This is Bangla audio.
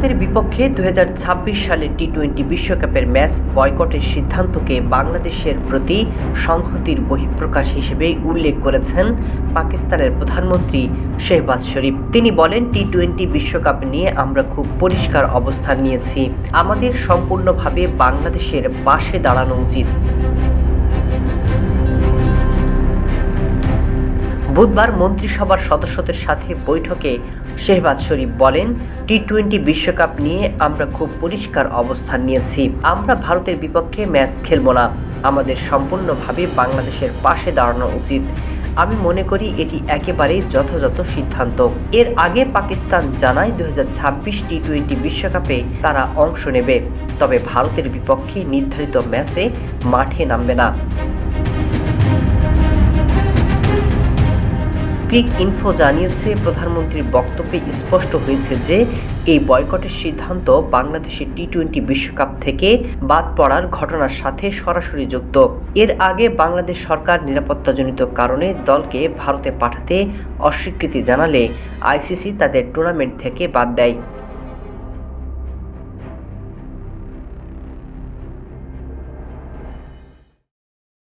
ভারতের বিপক্ষে 2026 সালের টি-20 বিশ্বকাপের ম্যাচ বয়কটের সিদ্ধান্তকে বাংলাদেশের প্রতি সংহতির বহিঃপ্রকাশ হিসেবে উল্লেখ করেছেন পাকিস্তানের প্রধানমন্ত্রী শেহবাজ শরীফ। তিনি বলেন, টি-20 বিশ্বকাপ নিয়ে আমরা খুব পরিষ্কার অবস্থান নিয়েছি। আমাদের সম্পূর্ণভাবে বাংলাদেশের পাশে দাঁড়ানো উচিত। বুধবার মন্ত্রিসভার সদস্যদের সাথে বৈঠকে শেহবাজ শরীফ বলেন, টি-20 বিশ্বকাপ নিয়ে আমরা খুব পরিষ্কার অবস্থান নিয়েছি। আমরা ভারতের বিপক্ষে ম্যাচ খেলব না। আমাদের সম্পূর্ণভাবে বাংলাদেশের পাশে দাঁড়ানো উচিত। আমি মনে করি এটি একেবারেই যথাযথ সিদ্ধান্ত। এর আগে পাকিস্তান জানায় 2026 টি-20 বিশ্বকাপে তারা অংশ নেবে, তবে ভারতের বিপক্ষে নির্ধারিত ম্যাচে মাঠে নামবে না। ক্রিকইনফো জানিয়েছে, প্রধানমন্ত্রীর বক্তব্যে স্পষ্ট হয়েছে যে এই বয়কটের সিদ্ধান্ত বাংলাদেশের টি-20 বিশ্বকাপ থেকে বাদ পড়ার ঘটনার সাথে সরাসরি যুক্ত। এর আগে বাংলাদেশ সরকার নিরাপত্তাজনিত কারণে দলকে ভারতে পাঠাতে অস্বীকৃতি জানালে আইসিসি তাদের টুর্নামেন্ট থেকে বাদ দেয়।